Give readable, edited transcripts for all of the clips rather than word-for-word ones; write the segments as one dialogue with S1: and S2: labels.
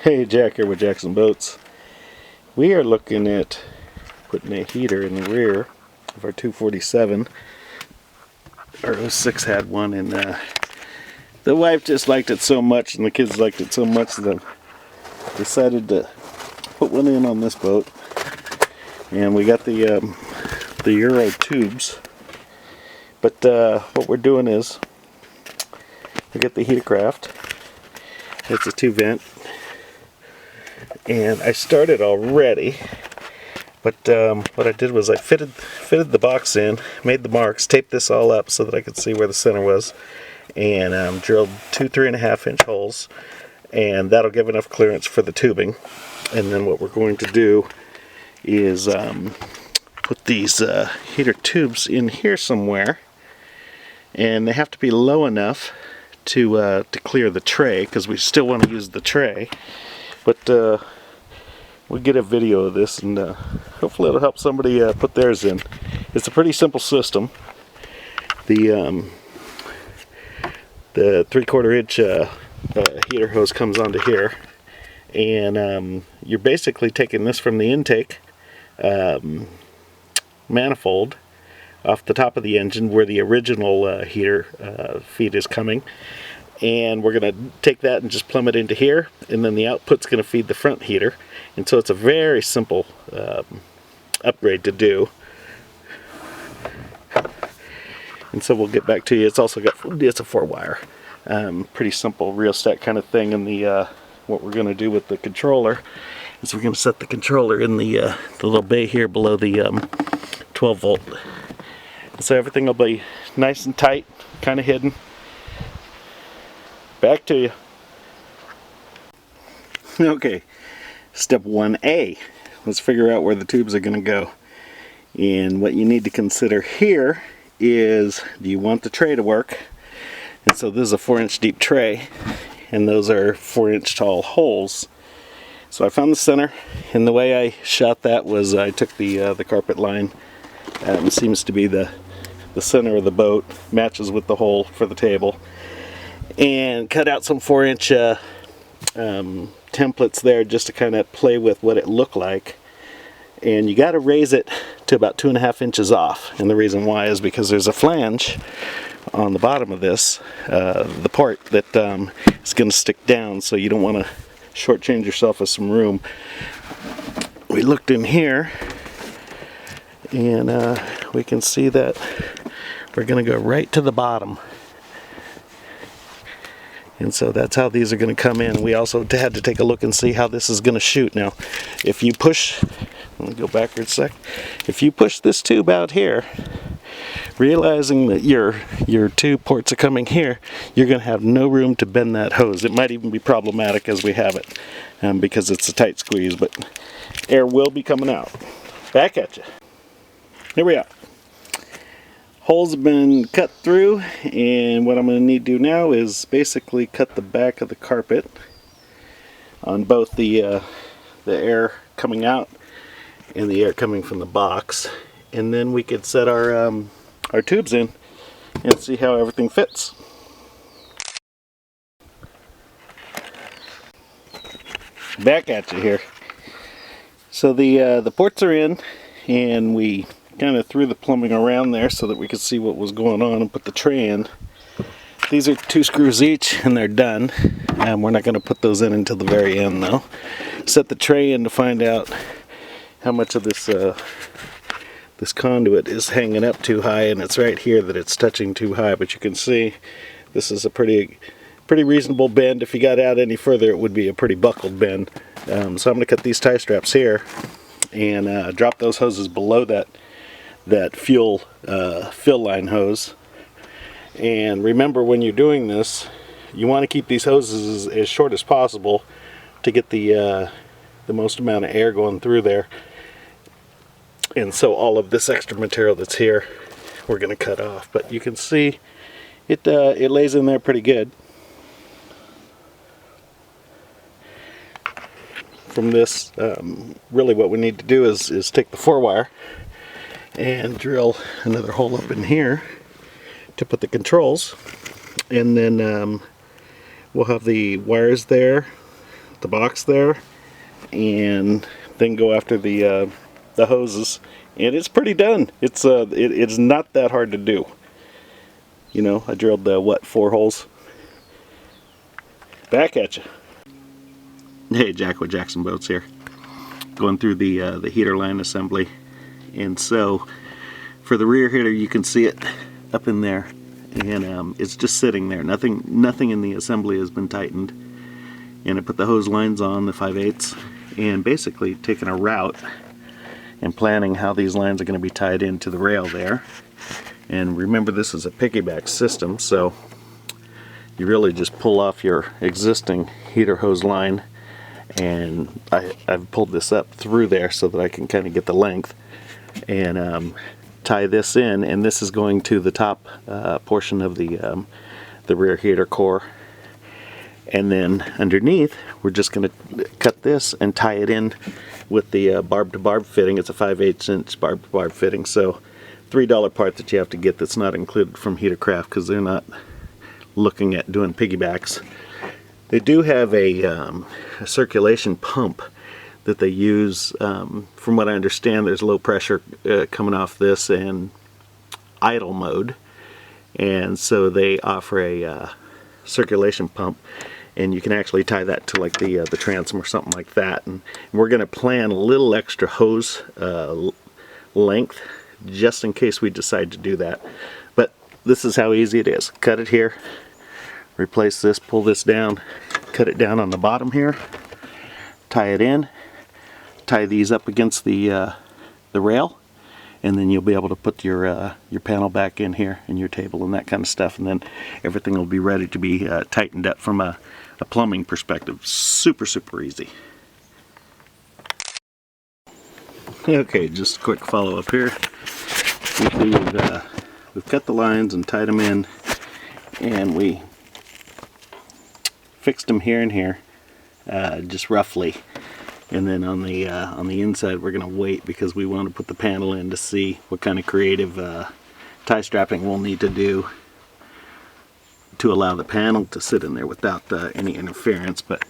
S1: Hey, Jack here with Jackson Boats. We are looking at putting a heater in the rear of our 247. Our 06 had one, and the wife just liked it so much and the kids liked it so much that I decided to put one in on this boat. And we got the Euro tubes. But what we're doing is we get the Heatercraft. It's a 2-vent. And I started already, but what I did was I fitted the box in, made the marks, taped this all up so that I could see where the center was, and drilled two 3.5 inch holes, and that'll give enough clearance for the tubing. And then what we're going to do is put these heater tubes in here somewhere, and they have to be low enough to clear the tray, because we still want to use the tray. But we'll get a video of this, and hopefully it'll help somebody put theirs in. It's a pretty simple system. The 3/4 inch heater hose comes onto here, and you're basically taking this from the intake manifold off the top of the engine where the original heater feed is coming. And we're going to take that and just plumb it into here, and then the output's going to feed the front heater. And so it's a very simple upgrade to do. And so we'll get back to you. It's also got, it's a 4-wire, pretty simple rheostat kind of thing. And the what we're going to do with the controller is we're going to set the controller in the little bay here below the 12 volt. So everything will be nice and tight, kind of hidden. Back to you. Okay, step 1A. Let's figure out where the tubes are going to go. And what you need to consider here is, do you want the tray to work? And so this is a 4-inch deep tray, and those are 4-inch tall holes. So I found the center, and the way I shot that was I took the carpet line. It seems to be the center of the boat, matches with the hole for the table. And cut out some 4-inch templates there just to kind of play with what it looked like. And you got to raise it to about 2.5 inches off. And the reason why is because there's a flange on the bottom of this, the part that is going to stick down, so you don't want to shortchange yourself of some room. We looked in here, and we can see that we're going to go right to the bottom. And so that's how these are going to come in. We also had to take a look and see how this is going to shoot. Now, if you push, let me go backwards a sec. If you push this tube out here, realizing that your two ports are coming here, you're going to have no room to bend that hose. It might even be problematic as we have it, because it's a tight squeeze, but air will be coming out. Back at you. Here we are. Holes have been cut through, and what I'm going to need to do now is basically cut the back of the carpet on both the air coming out and the air coming from the box, and then we could set our tubes in and see how everything fits. Back at you here. So the ports are in, and we kind of threw the plumbing around there so that we could see what was going on and put the tray in. These are 2 screws each, and they're done. We're not going to put those in until the very end, though. Set the tray in to find out how much of this this conduit is hanging up too high, and it's right here that it's touching too high. But you can see this is a pretty reasonable bend. If you got out any further, it would be a pretty buckled bend. So I'm going to cut these tie straps here and drop those hoses below that fuel fill line hose. And remember, when you're doing this, you want to keep these hoses as short as possible to get the most amount of air going through there. And so all of this extra material that's here, we're going to cut off. But you can see it lays in there pretty good. From this, really what we need to do is take the 4-wire and drill another hole up in here to put the controls, and then we'll have the wires there, the box there, and then go after the hoses, and it's pretty done. It's not that hard to do. You know, I drilled what, 4 holes. Back at you. Hey, Jack with Jackson Boats here, going through the heater line assembly. And so for the rear heater, you can see it up in there, and it's just sitting there. Nothing in the assembly has been tightened. And I put the hose lines on, the 5/8, and basically taking a route and planning how these lines are going to be tied into the rail there. And remember, this is a piggyback system, so you really just pull off your existing heater hose line, and I've pulled this up through there so that I can kind of get the length, and tie this in, and this is going to the top portion of the rear heater core. And then underneath, we're just going to cut this and tie it in with the barb-to-barb fitting. It's a 5/8 inch barb-to-barb fitting, so $3 part that you have to get that's not included from Heatercraft, because they're not looking at doing piggybacks. They do have a circulation pump that they use. From what I understand, there's low pressure coming off this and idle mode, and so they offer a circulation pump, and you can actually tie that to like the transom or something like that. And we're going to plan a little extra hose length just in case we decide to do that. But this is how easy it is. Cut it here, replace this, pull this down, cut it down on the bottom here, tie it in, tie these up against the rail, and then you'll be able to put your panel back in here and your table and that kind of stuff, and then everything will be ready to be tightened up from a plumbing perspective. Super easy. Okay, just a quick follow up here. We've cut the lines and tied them in, and we fixed them here and here, just roughly. And then on the inside, we're going to wait because we want to put the panel in to see what kind of creative tie strapping we'll need to do to allow the panel to sit in there without any interference. But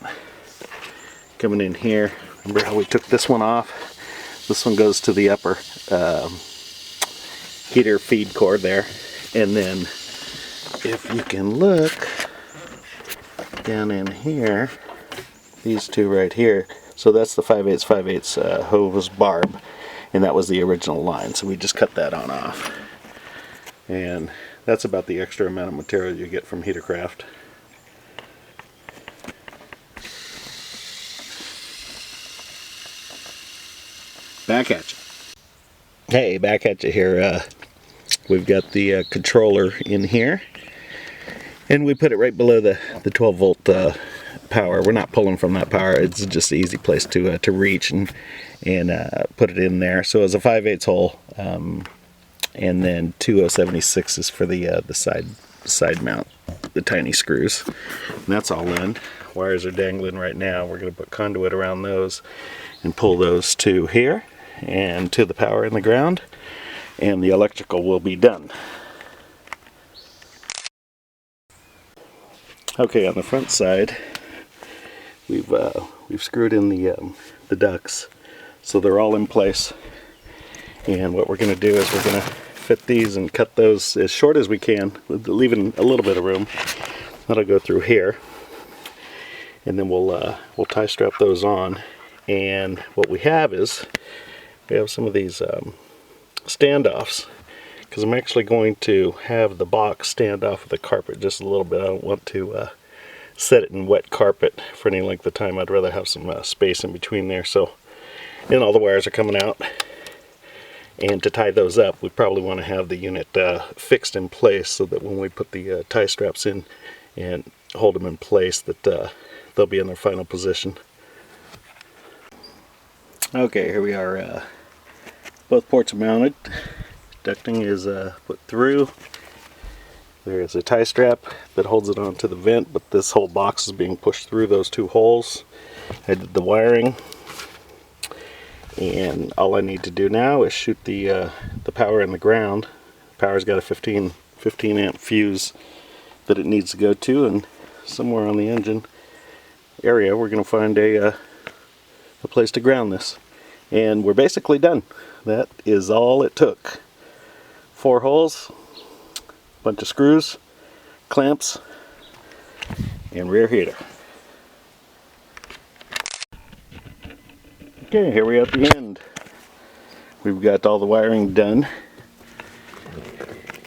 S1: coming in here, remember how we took this one off? This one goes to the upper heater feed cord there. And then if you can look down in here, these two right here, so that's the 5/8 hose barb, and that was the original line, so we just cut that on off. And that's about the extra amount of material you get from Heatercraft. Back at you. Hey, back at you here. We've got the controller in here, and we put it right below the 12 volt power. We're not pulling from that power. It's just an easy place to reach and put it in there. So it's a 5/8 hole, and then 2 076s for the side mount, the tiny screws. And that's all in. Wires are dangling right now. We're going to put conduit around those and pull those to here and to the power in the ground, and the electrical will be done. Okay, on the front side, we've screwed in the ducts, so they're all in place. And what we're going to do is we're going to fit these and cut those as short as we can, leaving a little bit of room. That'll go through here, and then we'll tie strap those on. And what we have is we have some of these standoffs, because I'm actually going to have the box stand off of the carpet just a little bit. I don't want to set it in wet carpet for any length of time. I'd rather have some space in between there. So, and all the wires are coming out. And to tie those up, we probably want to have the unit fixed in place so that when we put the tie straps in and hold them in place, that they'll be in their final position. Okay, here we are. Both ports are mounted. Ducting is put through. There's a tie strap that holds it onto the vent, but this whole box is being pushed through those 2 holes. I did the wiring, and all I need to do now is shoot the power in the ground. Power's got a 15 amp fuse that it needs to go to, and somewhere on the engine, area, we're going to find a place to ground this. And we're basically done. That is all it took. 4 holes, bunch of screws, clamps, and rear heater. Okay, here we are at the end. We've got all the wiring done.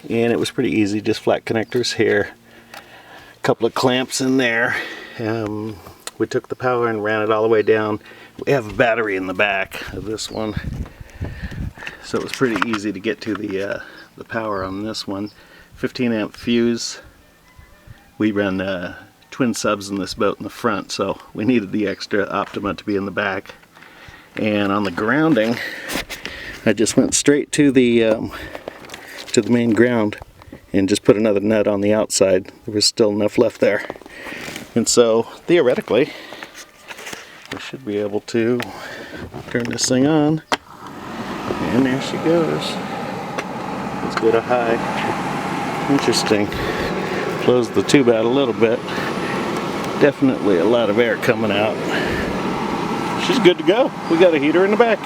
S1: And it was pretty easy, just flat connectors here. A couple of clamps in there. We took the power and ran it all the way down. We have a battery in the back of this one. So it was pretty easy to get to the power on this one. 15 amp fuse. We run twin subs in this boat in the front, so we needed the extra Optima to be in the back. And on the grounding, I just went straight to the main ground and just put another nut on the outside. There was still enough left there. And so, theoretically, I should be able to turn this thing on. And there she goes. Let's go to high. Interesting. Close the tube out a little bit. Definitely a lot of air coming out. She's good to go. We got a heater in the back.